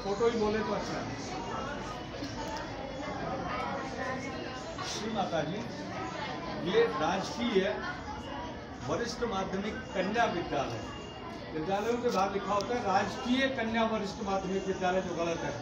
Photo ही बोले तो अच्छा है। श्री माता जी, ये राजकीय वरिष्ठ माध्यमिक कन्या विद्यालय, विद्यालयों के बाहर लिखा होता है राजकीय कन्या वरिष्ठ माध्यमिक विद्यालय, जो गलत है।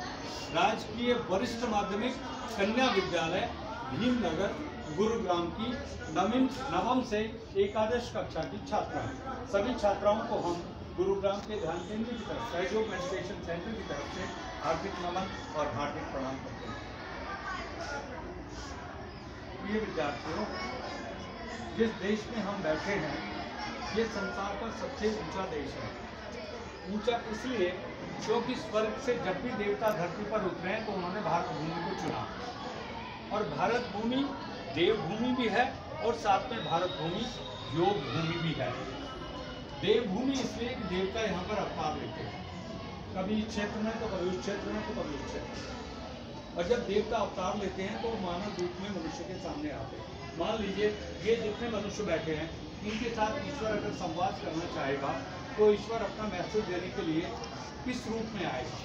राजकीय वरिष्ठ माध्यमिक कन्या विद्यालय भीमनगर गुरुग्राम की नवम से एकादश कक्षा की छात्रा है। सभी छात्राओं को हम गुरुग्राम के ध्यान केंद्र की तरफ से, जो मेडिटेशन सेंटर की तरफ से हार्दिक नमन और हार्दिक प्रणाम करते हैं। ये विद्यार्थियों, जिस देश में हम बैठे हैं, ये संसार का सबसे ऊंचा देश है। ऊंचा इसलिए क्योंकि स्वर्ग से जब भी देवता धरती पर उतरे हैं तो उन्होंने भारत भूमि को चुना, और भारत भूमि देवभूमि भी है और साथ में भारत भूमि योग भूमि भी है। देवभूमि इसलिए कि देवता यहाँ पर अवतार लेते हैं, कभी इस क्षेत्र में तो कभी उस क्षेत्र में तो कभी उस क्षेत्र में, और जब देवता अवतार लेते हैं तो मानव रूप में मनुष्य के सामने आते हैं। मान लीजिए ये जितने मनुष्य बैठे हैं, इनके साथ ईश्वर अगर संवाद करना चाहेगा तो ईश्वर अपना मैसेज देने के लिए किस रूप में आएगा?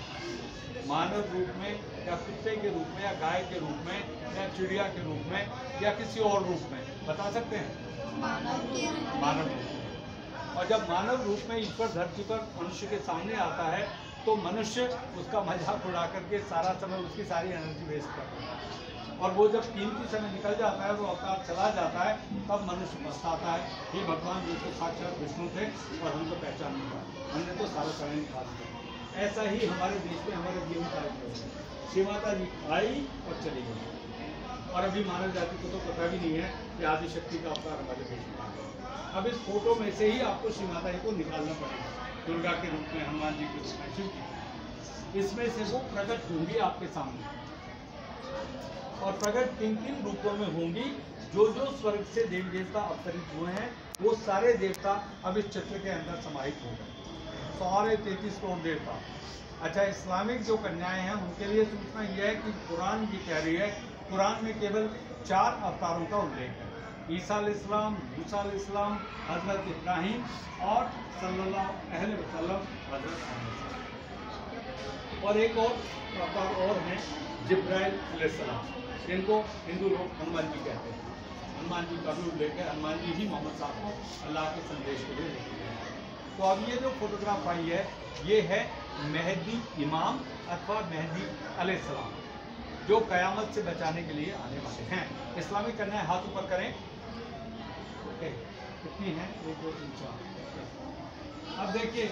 मानव रूप में, या कुत्ते के रूप में, या गाय के रूप में, या चिड़िया के रूप में, या किसी और रूप में? बता सकते हैं? मानव रूप में। और जब मानव रूप में ईश्वर धरती पर मनुष्य के सामने आता है तो मनुष्य उसका मजाक उड़ा करके सारा समय उसकी सारी एनर्जी वेस्ट करता है, और वो जब कीमती समय निकल जाता है, वो अवतार चला जाता है, तब मनुष्य पछताता है, हे भगवान, ये तो साक्षात विष्णु थे और हमको पहचान नहीं पाया, हमने तो सारा समय निकाल दिया। ऐसा ही हमारे देश में हमारे जीवन कार्यक्रम है। श्री माता जी आई और चली गई, और अभी मानव जाति को तो पता भी नहीं है कि आदिशक्ति का अवतार हमारे देश में आ गया। अब इस फोटो में से ही आपको श्री माता जी को निकालना पड़ेगा, दुर्गा के रूप में, हनुमान जी के रूप में, शिव जी, इसमें से वो प्रकट होंगी आपके सामने। और प्रकट किन किन रूपों में होंगी? जो जो स्वर्ग से देवी देवता अवतरित हुए हैं वो सारे देवता अब इस चित्र के अंदर समाहित हो गए, सारे 33 करोड़ देवता। अच्छा, इस्लामिक जो कन्याएं हैं उनके लिए सूचना यह है कि कुरान की कह रही है, कुरान में केवल 4 अवतारों का उल्लेख है, ईसा अलैहिस्सलाम, मूसा अलैहिस्सलाम, हजरत इब्राहिम और सल्लल्लाहु अलैहि वसल्लम हजरत मोहम्मद। और एक और अवतार और हैं, जिब्राइल अलैहिस्सलाम, जिनको हिंदू लोग हनुमान जी कहते हैं। हनुमान जी का भी उल्लेख है, हनुमान जी ही मोहम्मद साहब को अल्लाह के संदेश के लिए लेके गए। तो अब ये जो फोटोग्राफ आई है, ये है मेहदी इमाम अथवा मेहदी अलैहिस्सलाम, जो क़यामत से बचाने के लिए आने वाले हैं। इस्लामिक कन्याएं हाथ ऊपर करें। ओके, कितनी हैं? 1 2 3 4। अब देखिए,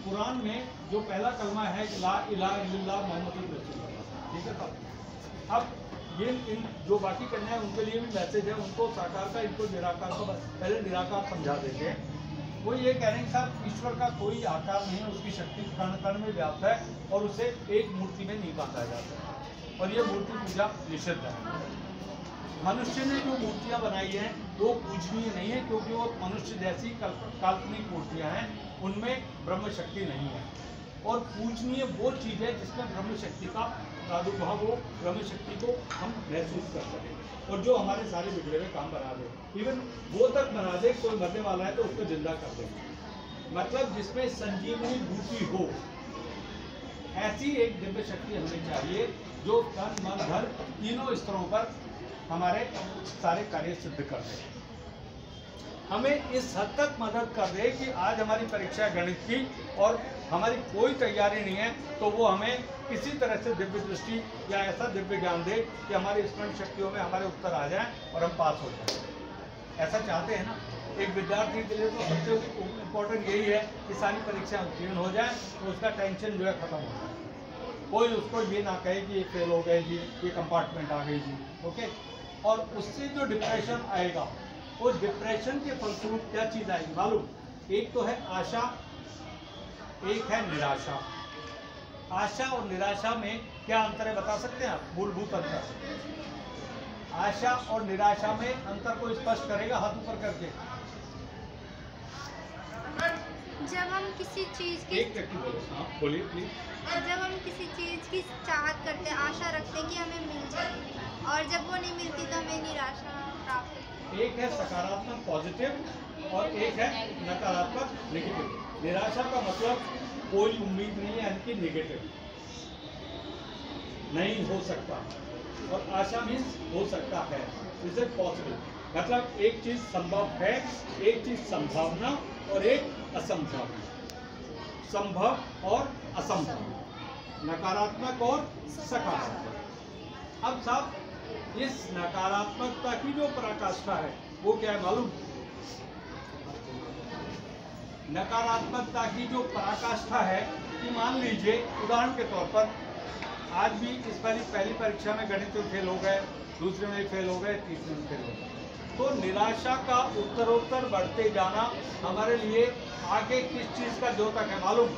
कुरान में जो पहला कलमा है ला इलाहा इल्लल्लाह मुहम्मदुर रसूलुल्लाह, ठीक है। तब अब ये इन जो बाकी कन्याएं उनके लिए भी मैसेज है, उनको साकार का, इनको निराकार का, बस पहले निराकार समझा देते हैं। वो ये कह रहे हैं साहब, ईश्वर का कोई आकार नहीं है, उसकी शक्ति कण कण में व्याप्त है और उसे एक मूर्ति में नहीं बांधा जाता है, और ये मूर्ति पूजा निषिद्ध है। मनुष्य ने जो मूर्तियां बनाई हैं वो पूजनीय नहीं है, क्योंकि वो मनुष्य जैसी काल्पनिक मूर्तियां हैं, उनमें ब्रह्म शक्ति नहीं है। और पूजनीय वो चीज़ है जिसमें ब्रह्म शक्ति का प्रादुर्भाव हो, ब्रह्म शक्ति को हम महसूस कर सकें, और जो हमारे सारे बिगड़े हुए काम बना दे, इवन वो तक बना दे, कोई मरने वाला है तो उसको जिंदा कर दे, मतलब जिसमें संजीवनी बूटी हो, ऐसी एक दिव्य शक्ति हमें चाहिए जो तन मन धन तीनों स्तरों पर हमारे सारे कार्य सिद्ध कर दे, हमें इस हद तक मदद कर दे कि आज हमारी परीक्षा गणित की और हमारी कोई तैयारी नहीं है, तो वो हमें किसी तरह से दिव्य दृष्टि या ऐसा दिव्य ज्ञान दे कि हमारी स्मरण शक्तियों में हमारे उत्तर आ जाएं और हम पास हो जाएं। ऐसा चाहते हैं ना? एक विद्यार्थी के लिए तो सबसे इम्पोर्टेंट यही है कि सारी परीक्षाएं उत्तीर्ण हो जाएं, तो उसका टेंशन जो है ख़त्म हो जाए, कोई उसको ये ना कहे कि ये फेल हो गए जी, ये कंपार्टमेंट आ गई जी, ओके। और उससे जो डिप्रेशन आएगा, वो डिप्रेशन के फलस्वरूप क्या चीज़ आएगी मालूम? एक तो है आशा, एक है निराशा। आशा और निराशा में क्या अंतर है बता सकते हैं आप? मूलभूत अंतर। आशा और निराशा में अंतर को स्पष्ट करेगा हाथ ऊपर करके। जब हम किसी चीज़ की बोलिए प्लीज। जब हम किसी चीज़ की चाहत करते हैं, आशा रखते हैं कि हमें मिल जाएगी, और जब वो नहीं मिलती तो हमें निराशा प्राप्त होती है। एक है सकारात्मक पॉजिटिव और एक है नकारात्मक नेगेटिव। निराशा का मतलब कोई उम्मीद नहीं है, यानी कि नेगेटिव। नहीं हो सकता, और आशा मीन्स हो सकता है, इज इट पॉसिबल। मतलब एक चीज संभव है, एक चीज संभावना और एक असंभावना, संभव और असंभव, नकारात्मक और सकारात्मक। अब साहब इस नकारात्मकता की जो पराकाष्ठा है वो क्या है मालूम? नकारात्मकता की जो पराकाष्ठा है कि मान लीजिए उदाहरण के तौर पर आज भी इस पहली परीक्षा में गणित में फेल हो गए, दूसरे में फेल हो गए, तीसरे में फेल हो गए, तो निराशा का उत्तरोत्तर बढ़ते जाना हमारे लिए आगे किस चीज का द्योतक है मालूम?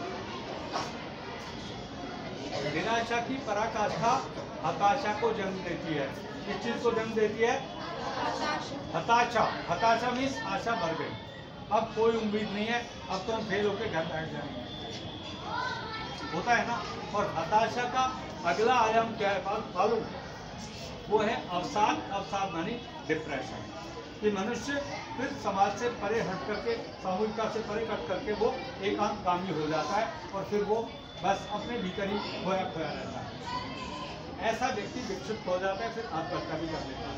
निराशा की पराकाष्ठा हताशा को जन्म देती है। किस चीज को जन्म देती है? हताशा। हताशा मीन्स आशा मर गई, अब कोई उम्मीद नहीं है, अब तो हम फेल होकर घर बैठ जाएंगे, होता है ना। और हताशा का अगला आयाम क्या है मालूम? वो है अवसाद। अवसाद मानी डिप्रेशन, कि मनुष्य फिर समाज से परे हट करके, सामूहिकता से परे हट करके वो एकांतगामी हो जाता है और फिर वो बस अपने भीतर ही खोया खोया रहता है। ऐसा व्यक्ति विक्षिप्त हो जाता है, फिर आत्महत्या भी कर लेता है।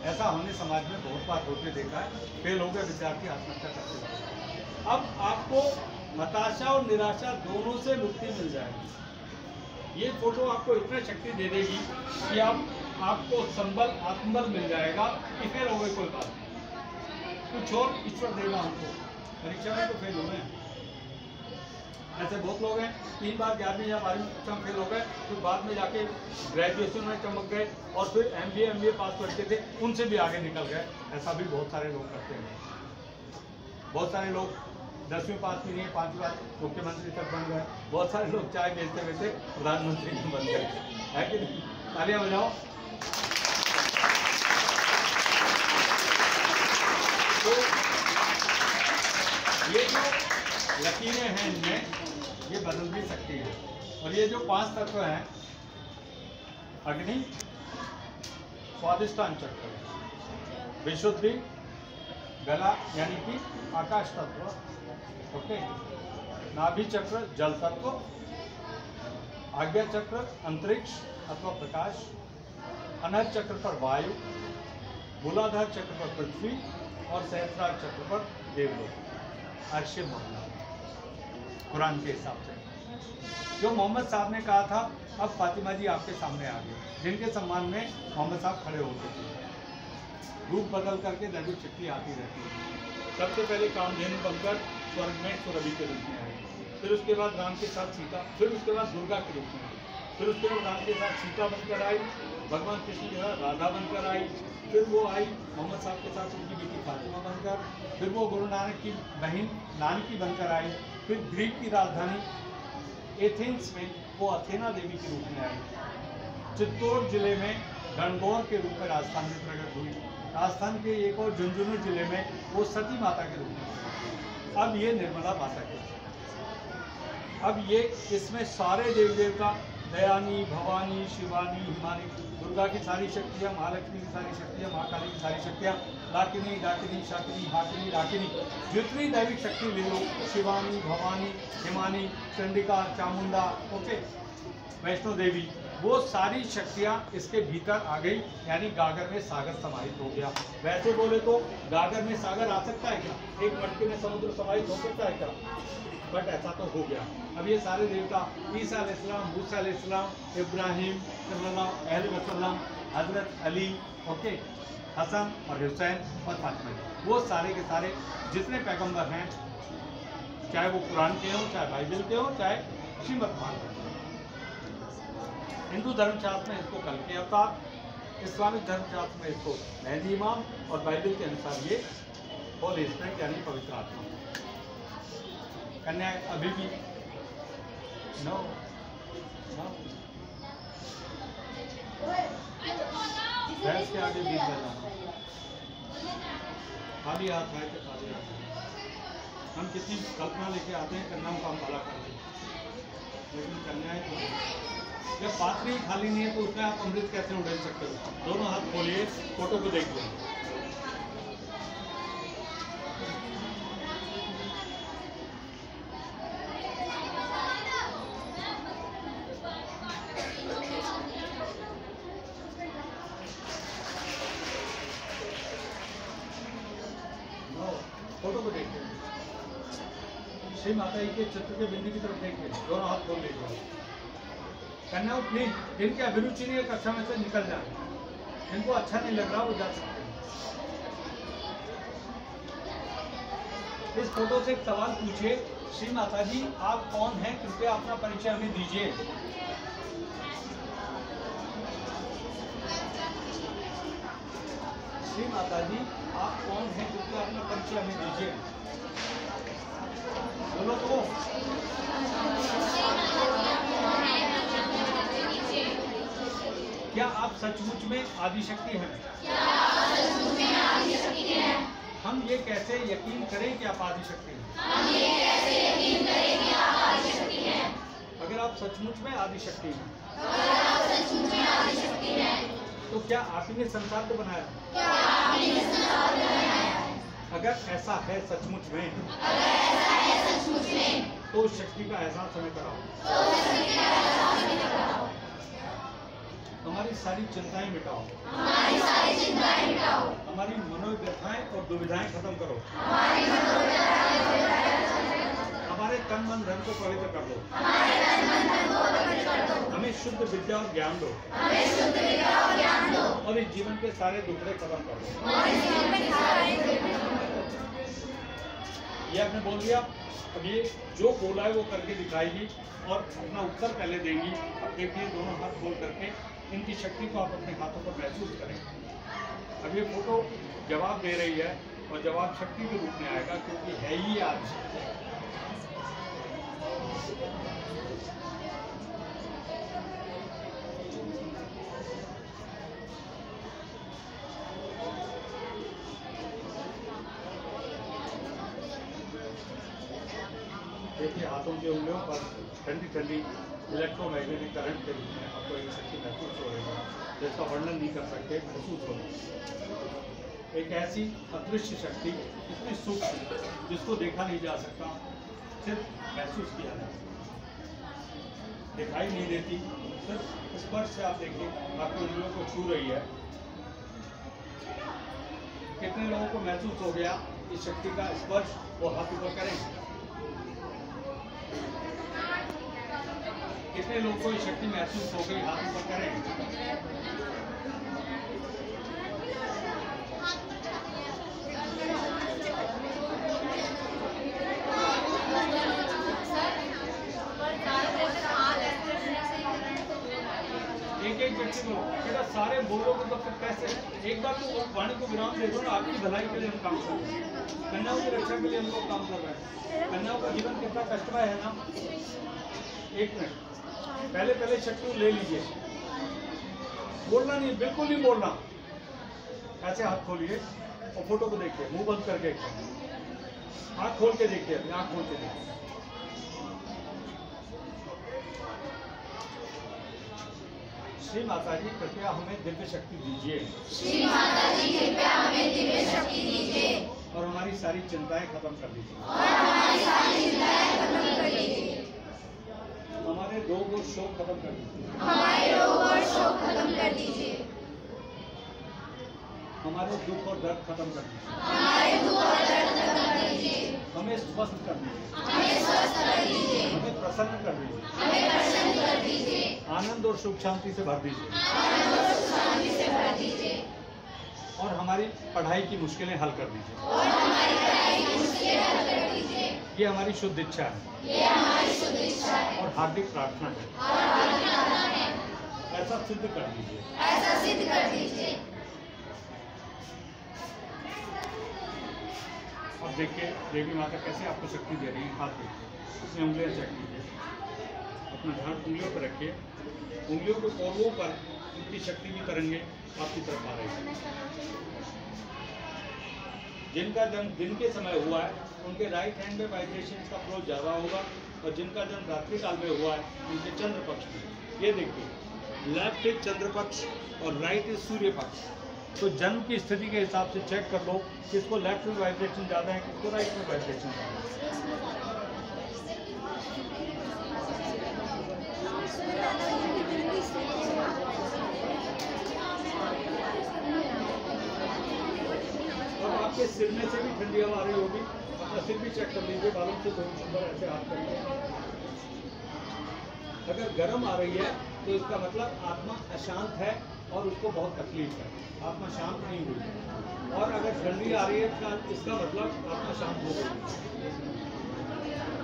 ऐसा हमने समाज में बहुत बार होते देखा है, फेल हो गए विद्यार्थी आत्महत्या करते हैं। अब आपको हताशा और निराशा दोनों से मुक्ति मिल जाएगी। ये फोटो आपको इतना शक्ति दे देगी कि आपको संबल, आत्मबल मिल जाएगा कि फेल हो गए कोई बात नहीं, कुछ और ईश्वर देगा हमको। परीक्षा में तो फेल हो गए, ऐसे बहुत लोग हैं 3 बार 11वीं या 12वीं कक्षा में फेल हो गए, फिर बाद में जाके ग्रेजुएशन में चमक गए और फिर MBA पास करते थे, उनसे भी आगे निकल गए। ऐसा भी बहुत सारे लोग करते हैं। बहुत सारे लोग 10वीं पास भी नहीं, 5वीं बार मुख्यमंत्री तक बन गए। बहुत सारे लोग चाय बेचते बेचते प्रधानमंत्री बन गए, है कि नहीं? तालियां बजाओ। तो ये जो लकीरें हैं इनमें, ये बदल भी सकती है। और ये जो 5 तत्व हैं, अग्नि, स्वादिष्टान चक्र, विशुद्धि, गला यानी कि आकाश तत्व, ओके, नाभि चक्र जल तत्व, आज्ञा चक्र अंतरिक्ष अथवा प्रकाश, अनहद चक्र पर वायु, मूलाधार चक्र पर पृथ्वी और सहस्रार चक्र पर देवलोक, अर्श मोहम्मद। कुरान के हिसाब से जो मोहम्मद साहब ने कहा था, अब फातिमा जी आपके सामने आ गए, जिनके सम्मान में मोहम्मद साहब खड़े होते थे। रूप बदल करके दैविक शक्ति आती रहती है। सबसे पहले कामधेनु बनकर स्वर्ग में सुरभि के रूप में आई, फिर उसके बाद राम के साथ सीता, फिर उसके बाद दुर्गा के रूप में आई, फिर उसके बाद राम के साथ सीता बनकर आई, भगवान कृष्ण जो है राधा बनकर आई, फिर वो आई मोहम्मद साहब के साथ उनकी बेटी फातिमा बनकर, फिर वो गुरु नानक की बहन नानकी बनकर आई, फिर ग्रीक की राजधानी एथेंस में वो अथेना देवी के रूप में आई, चित्तौड़ जिले में गणगौर के रूप में राजस्थान में प्रकट हुई, राजस्थान के एक और झुंझुनू जिले में वो सती माता के रूप में, अब ये निर्मला माता के, अब ये इसमें सारे देवी देवता दयानी, भवानी, शिवानी, हिमानी, दुर्गा की सारी शक्तियाँ, महालक्ष्मी की सारी शक्तियाँ, महाकाली की सारी शक्तियाँ, लाकिनी, डाकिनी, शाकिनी, हाकिनी, राकिनी, जितनी दैविक शक्ति ले लो, शिवानी, भवानी, हिमानी, चंडिका, चामुंडा, ओके, वैष्णो देवी, वो सारी शक्तियाँ इसके भीतर आ गई, यानी गागर में सागर समाहित हो गया। वैसे बोले तो गागर में सागर आ सकता है क्या? एक मटके में समुद्र समाहित हो सकता है क्या? बट ऐसा तो हो गया। अब ये सारे देवता ईसा अलैहिस्सलाम, मूसा अलैहिस्सलाम, इब्राहिम सल्लल्लाहु अलैहि वसल्लम, हजरत अली, ओके, हसन और हुसैन और फातिमा, वो सारे के सारे जितने पैगंबर हैं, चाहे वो कुरान के हों, चाहे बाइबल के हों, चाहे श्रीमद् भागवत, हिंदू धर्मशास्त्र में इसको कल के अवतार, इस्लामिक धर्मशास्त्र में इसको मेहदी इमाम और बाइबल के अनुसार ये होली स्पिरिट यानी पवित्र आत्मा। कन्या अभी भी नो भैंस के आगे बीच बजाना, खाली हाथ है कि खाली हाथ है। हम कितनी कल्पना लेके आते हैं कन्याओं का हम भला करते हैं, लेकिन कन्याएं तो जब पात्री खाली नहीं है तो उसमें आप अमृत कैसे उड़ेल सकते हो? दोनों हाथ खोलिए, फोटो को देख लो। श्री माता जी के चित्र के बिंदु की तरफ देखिए, दोनों हाथ खोल लीजिए। कन्याओं प्लीज, जिनकी अभिरुचि नहीं है कक्षा में से निकल जाए, जिनको अच्छा नहीं लग रहा वो जा सकते हैं। इस फोटो से एक सवाल पूछिए, श्री माता जी आप कौन हैं, कृपया अपना परिचय हमें दीजिए। श्री माता जी आप कौन हैं, कृपया अपना परिचय हमें दीजिए। बोलो तो। क्या आप सचमुच में आदिशक्ति हैं? हम ये कैसे यकीन करें कि आप आदिशक्ति हैं? अगर आप सचमुच में आदिशक्ति हैं, तो क्या आप ही ने संसार को बनाया? अगर ऐसा है सचमुच में, तो उस शक्ति का एहसास हमें कराओ। हमारी सारी चिंताएं मिटाओ, हमारी मनोव्यथाएं और दुविधाएं खत्म करो, हमारे तन मन धन को पवित्र कर दो, हमें शुद्ध विद्या और ज्ञान दो, और इस जीवन के सारे दुखड़े खत्म कर दो। ये आपने बोल दिया। अब ये जो बोला है वो करके दिखाएगी और अपना उत्तर पहले देंगी। अब देखिए दोनों हाथ खोल करके इनकी शक्ति को आप अपने हाथों पर महसूस करें। अब ये फोटो जवाब दे रही है और जवाब शक्ति के रूप में आएगा, क्योंकि है ही आज। देखिए हाथों की उंगलियों पर ठंडी ठंडी इलेक्ट्रोमैग्नेटिक करंट के रूप में आपको एक शक्ति महसूस हो रही है, जिसका वर्णन नहीं कर सकते, महसूस हो रही है। एक ऐसी अदृश्य शक्ति, इतनी सूक्ष्म, जिसको देखा नहीं जा सकता, सिर्फ महसूस किया जा सकता, दिखाई नहीं देती, सिर्फ स्पर्श से आप देखिए आपकी उंगलियों को छू रही है। कितने लोगों को महसूस हो गया इस शक्ति का स्पर्श? वो हाथ ऊपर करें। कितने लोगों को ये शक्ति महसूस हो गई? हाथ ऊपर करें। एक एक व्यक्ति को बेटा सारे बोलोगे तो फिर कैसे? एक बार तो वाणी को विराम दे दो ना, आपकी भलाई के लिए हम काम कर रहे हैं, कन्याओं की रक्षा के लिए हम लोग काम कर रहे हैं। कन्याओं का जीवन कितना कष्टमय है ना। एक मिनट पहले शक्ति ले लीजिए, बोलना नहीं, बिल्कुल नहीं बोलना। ऐसे हाथ खोलिए और फोटो को देखिए, मुंह बंद करके हाथ खोल के देखिए, अपनी आंख खोल के देखिए। श्री माता जी कृपया हमें दिव्य शक्ति दीजिए। श्री माता जी कृपया हमें दिव्य शक्ति दीजिए और हमारी सारी चिंताएं खत्म कर दीजिए। हमारे रोग और शोक खत्म कर दीजिए। हमारे दुख और दर्द खत्म कर दीजिए। हमें स्वस्थ कर दीजिए। हमें प्रसन्न कर दीजिए। आनंद और सुख शांति से भर दीजिए। और हमारी पढ़ाई की मुश्किलें हल कर दीजिए। ये हमारी शुद्ध इच्छा है और हार्दिक प्रार्थना है। ऐसा सिद्ध कर दीजिए। अब देखिए देवी माता कैसे आपको शक्ति दे रही है। हाथ देखिए, उसने उंगलियां चेक कीजिए, अपना ध्यान उंगलियों पर रखिए। उंगलियों के कोरों पर उनकी शक्ति की तरंगे आपकी तरफ आ रही है। जिनका जन्म दिन के समय हुआ है उनके राइट हैंड में वाइब्रेशन का फ्लो ज़्यादा होगा, और जिनका जन्म रात्रि काल में हुआ है उनके चंद्र पक्ष में। ये देखिए लेफ्ट इज चंद्र पक्ष और राइट इज सूर्य पक्ष। तो जन्म की स्थिति के हिसाब से चेक कर लो किसको लेफ्ट में वाइब्रेशन ज़्यादा है, किसको राइट में वाइब्रेशन ज़्यादा है। अब आपके सिर में से भी ठंडी हवा आ रही होगी, अपना सिर भी चेक कर लीजिए, बालों से दो नंबर ऐसे हाथ करके। अगर गर्म आ रही है तो इसका मतलब आत्मा अशांत है और उसको बहुत तकलीफ है, आत्मा शांत नहीं हुई। और अगर ठंडी आ रही है इसका मतलब आत्मा शांत हो गई।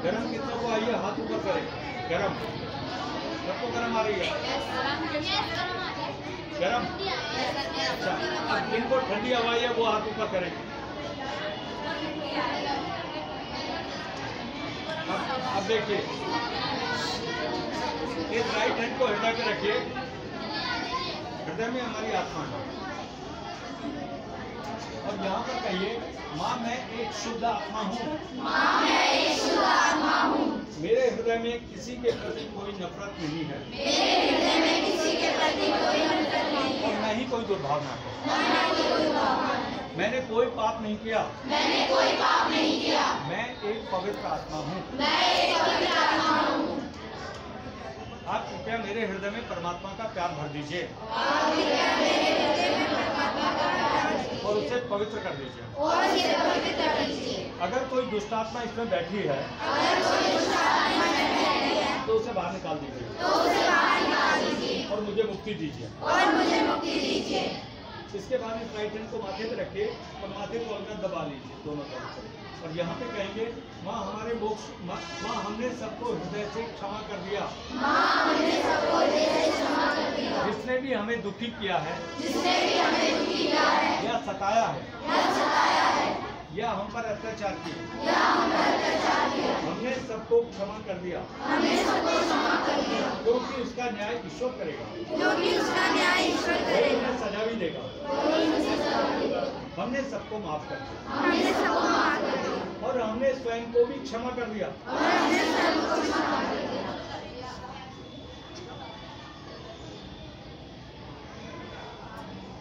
गर्म कितना को आई है, हाथ ऊपर करें। गर्म सबको गर्म आ रही है, गर्म। अच्छा, अब जिनको ठंडी हवा है वो हाथ ऊपर करें। अब देखिए, इस राइट हैंड को हृदय पे रखिए। हृदय में हमारी आत्मा है और यहाँ पर कहिए, माँ मैं एक शुद्ध आत्मा हूँ। माँ मैं एक शुद्ध आत्मा हूँ। मेरे हृदय में किसी के प्रति कोई नफरत नहीं है। मेरे हृदय में किसी के प्रति कोई नफरत नहीं है। और न ही कोई दुर्भावना है। न ही कोई भावना। मैंने कोई पाप नहीं किया। मैंने कोई पाप नहीं किया। मैं एक पवित्र आत्मा हूँ। मैं एक पवित्र आत्मा हूँ। आप कृपया मेरे हृदय में परमात्मा का प्यार भर दीजिए और उसे पवित्र कर दीजिए। अगर कोई दुष्ट आत्मा इसमें बैठी है तो उसे बाहर निकाल दीजिए और मुझे मुक्ति दीजिए। इसके बाद इस राइट हैंड को माथे पे रखिए और माथे को अंदर दबा लीजिए दोनों तरफ से। और यहाँ पे कहेंगे, माँ हमारे मोक्ष, माँ हमने सबको हृदय से क्षमा कर दिया। जिसने भी हमें दुखी किया है, या सताया है, या हम पर अत्याचार किया, हमने सबको क्षमा कर दिया। क्योंकि उसका न्याय ईश्वर करेगा, वही उन्हें सजा भी देगा। हमने सबको माफ कर दिया और हमने स्वयं को भी क्षमा कर दिया।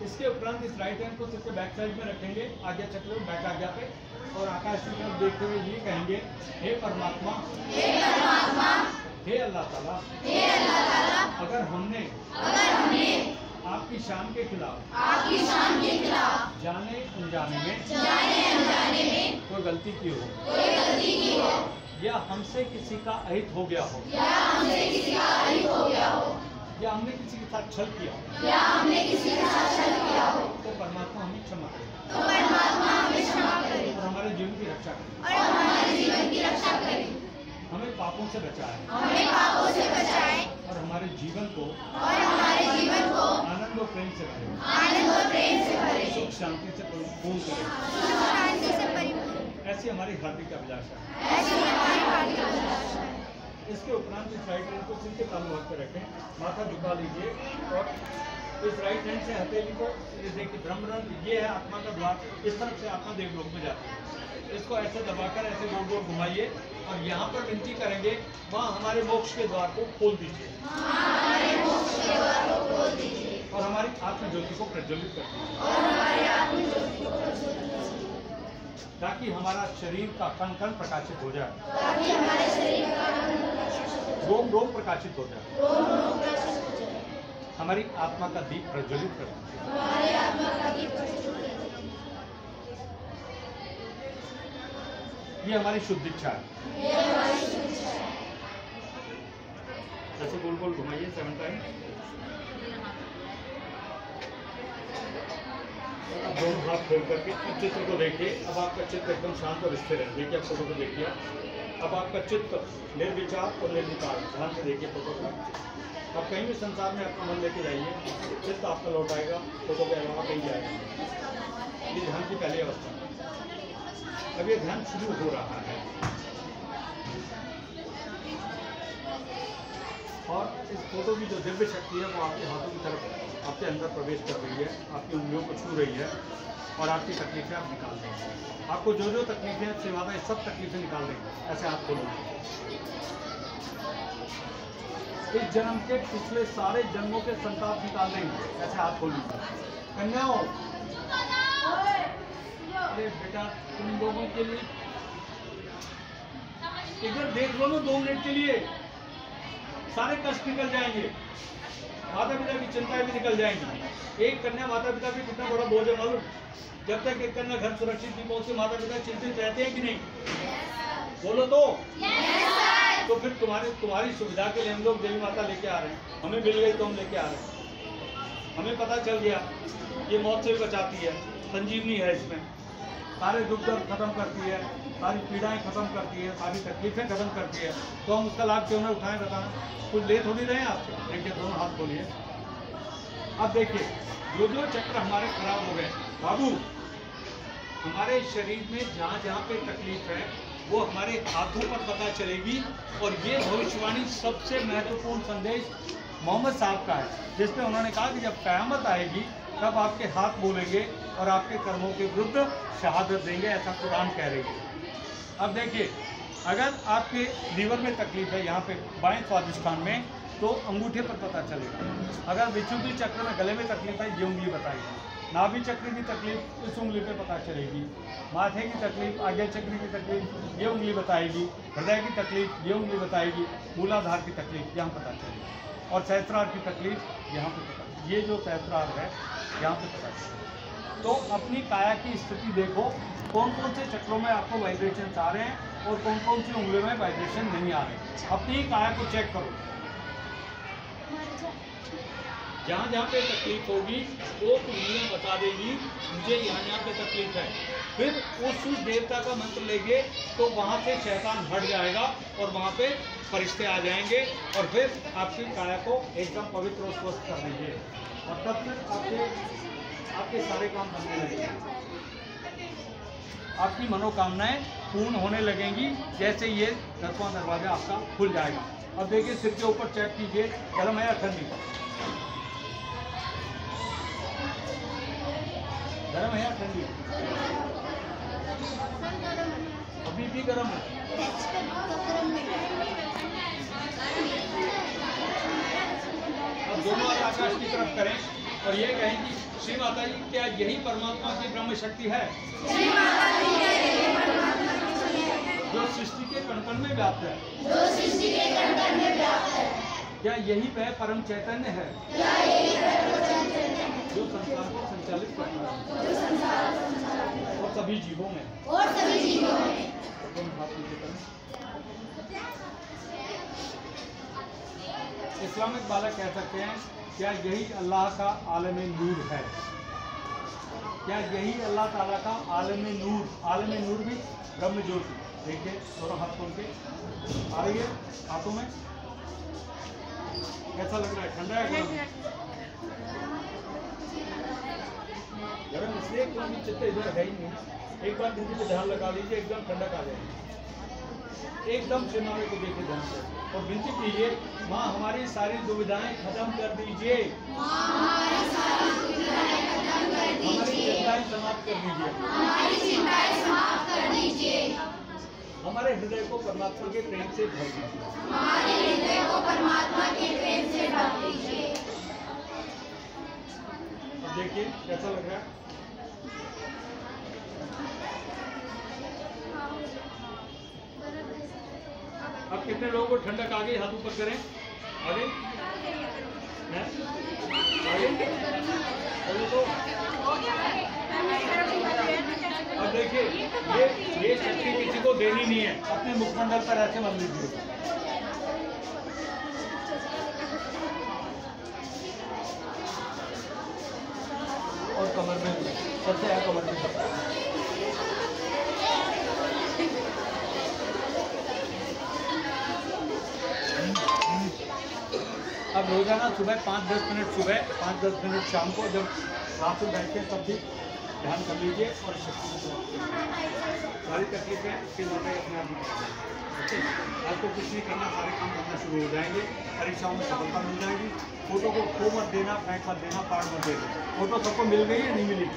इसके उपरांत इस राइट हैंड को सिर के बैक साइड में रखेंगे, आज्ञा चक्र में बैक आज्ञा पे, और आकाश की तरफ देखते हुए ये कहेंगे, हे परमात्मा, हे अल्लाह ताला, अगर हमने आपकी शान के खिलाफ जाने अनजाने में कोई गलती की हो, या हमसे किसी का अहित हो गया हो, या हमने किसी के साथ छल किया हो, तो परमात्मा हमें क्षमा करे और हमारे जीवन की रक्षा करे। हमें पापों से बचाए और हमारे जीवन को आनंद और प्रेम से भरे, सुख शांति से पूर्ण करे। ऐसी हमारी हार्दिक अभिलाषा है। इसके उपरांत इस राइट हैंड को सिर के तालु हाथ पर रखें, माथा झुका लीजिए और इस राइट हैंड से हथेली को देखिए, ब्रह्मरंध्र ये है आत्मा का द्वार, इस तरफ से आत्मा देवलोक में जाती है। इसको ऐसे दबाकर ऐसे गोल गोल घुमाइए और यहाँ पर विनती करेंगे, वहाँ हमारे मोक्ष के द्वार को खोल दीजिए और हमारी आत्म ज्योति को प्रज्वलित कर दीजिए, ताकि हमारा शरीर का कण कण प्रकाशित हो जाए, रोम रोम प्रकाशित हो जाए, हमारी आत्मा का दीप प्रज्वलित कर दीजिए। ये हमारी शुद्ध इच्छा है। ऐसे गोल गोल घुमाइए 7 टाइम। अब दोनों हाथ खोल करके इस चित्र को देखिए। अब आपका चित्र एकदम शांत और स्थिर है। देखिए, आप फोटो को देखिए। अब आपका चित्र निर्विचार और निर्विकार, ध्यान से देखिए फोटो को। आप कहीं भी संसार में अपना मन लेके जाइए, चित्र आपका लौट आएगा, फोटो के अलावा कहीं जाएगा। ये ध्यान की पहली अवस्था है। अब ये ध्यान शुरू हो रहा है और इस फोटो की जो दिव्य शक्ति है वो आपके हाथों की तरफ आपके अंदर प्रवेश कर रही है, आपकी उंगलियों को छू रही है और आपकी तकलीफें आप निकाल देंगे। आपको जो जो तकलीफें हैं सेवा में सब तकलीफें निकाल देंगे। ऐसे हाथ खोलेंगे। इस जन्म के पिछले सारे जन्मों के संताप निकाल देंगे। ऐसे हाथ खोलेंगे। कन्याओं, अरे बेटा, तुम लोगों के लिए इधर देख लो ना 2 मिनट के लिए, सारे कष्ट निकल जाएंगे, माता पिता की चिंताएं भी निकल जाएंगी। एक कन्या माता पिता भी कितना बड़ा बोझ है मालूम। जब तक एक कन्या घर सुरक्षित नहीं पहुंचे माता पिता चिंतित रहते हैं कि नहीं? बोलो तो। तो फिर तुम्हारी सुविधा के लिए हम लोग देवी माता लेके आ रहे हैं, हमें मिल गई तो हम लेके आ रहे हैं। हमें पता चल गया ये मौत से भी बचाती है, संजीवनी है इसमें, सारे दुख दर्द खत्म करती है, सारी पीड़ाएं खत्म करती है, सारी तकलीफें खत्म करती है, तो हम उसका लाभ क्यों ना उठाएं? बताना कुछ ले थोड़ी रहे हैं आपसे। देखिए दोनों हाथ खोलिए। अब देखिए जो चक्र हमारे खराब हो गए बाबू, हमारे शरीर में जहाँ जहाँ पे तकलीफ है वो हमारे हाथों पर पता चलेगी। और ये भविष्यवाणी सबसे महत्वपूर्ण संदेश मोहम्मद साहब का है, जिसमें उन्होंने कहा कि जब क़यामत आएगी तब आपके हाथ बोलेंगे और आपके कर्मों के विरुद्ध शहादत देंगे, ऐसा कुरान कह रही है। अब देखिए अगर आपके लीवर में तकलीफ है यहाँ पे बाएं स्वादिष्ठान में, तो अंगूठे पर पता चलेगा। अगर विशुद्धि चक्र में गले में तकलीफ है ये उंगली बताएगी, नाभि चक्र की तकलीफ इस उंगली पे पता चलेगी, माथे की तकलीफ, आज्ञा चक्र की तकलीफ ये उंगली बताएगी, हृदय की तकलीफ ये उंगली बताएगी, मूलाधार की तकलीफ यहाँ पता चलेगी, और सहस्त्रार की तकलीफ यहाँ पे पता चलेगी। ये जो सहस्त्रार है यहाँ पे पता चलेगा। तो अपनी काया की स्थिति देखो, कौन कौन से चक्रों में आपको वाइब्रेशन आ रहे हैं और कौन कौन सी उंगलियों में वाइब्रेशन नहीं आ रहे। अपनी काया को चेक करो, जहाँ जहाँ पे तकलीफ होगी वो उंगलियाँ बता देगी मुझे यहाँ पे तकलीफ है। फिर उस देवता का मंत्र लेंगे तो वहाँ से शैतान हट जाएगा और वहाँ पे फरिश्ते आ जाएंगे और फिर आपकी काया को एकदम पवित्र और स्वस्थ कर देंगे और तब तक आपके सारे काम बनने लगेंगे, आपकी मनोकामनाएं पूर्ण होने लगेंगी। जैसे ये 10वां दरवाजा आपका खुल जाएगा। अब देखिए सिर के ऊपर चेक कीजिए, गर्म है या ठंडी? गर्म है या ठंडी? अभी भी गर्म है। अब दोनों आकाश की तरफ करें और ये कहें कि श्री माता जी क्या यही परमात्मा की ब्रह्म शक्ति है जो सृष्टि के कण-कण में व्याप्त है? क्या यही वह परम चैतन्य है जो संसार को संचालित करता है और सभी जीवों में इस्लामिक बालक कह सकते हैं क्या यही अल्लाह का आलम नूर है? क्या यही अल्लाह ताला का आलम नूर भी ब्रह्म ज्योति? देखिए दोनों हाथ खोल के आ रही है हाथों में, कैसा लग रहा है? ठंडा है गर्म? इसलिए क्योंकि चित्त इधर है ही नहीं। एक बार दिल्ली पे ध्यान लगा लीजिए, एकदम ठंडक आ जाएगी। एकदम सिनारे को देखे ध्यान से और विनती कीजिए माँ हमारी सारी दुविधाएं खत्म कर दीजिए, हमारी चिंताएं समाप्त कर दीजिए, हमारे हृदय को परमात्मा के प्रेम से भर दीजिए। अब देखिए कैसा लग रहा है? अब कितने लोगों को ठंडक आ गई? हाथ ऊपर करें। आगे तो अब देखिए ये शक्ति किसी को देनी नहीं है, अपने मुखमंडल पर ऐसे मत लीजिए। और कमर में सबसे है, कमर में अब रोजाना सुबह 5-10 मिनट सुबह, 5-10 मिनट शाम को जब रात में बैठते हैं तब भी ध्यान कर लीजिए और सारी तकलीफें इसके बाद अपने आप ही आपको कुछ नहीं करना, सारे काम करना शुरू हो जाएंगे, परीक्षाओं में सफलता मिल जाएगी। फोटो को खो मत देना, फेंक मत देना, पार मत देना। फोटो सबको मिल गई है नहीं मिली?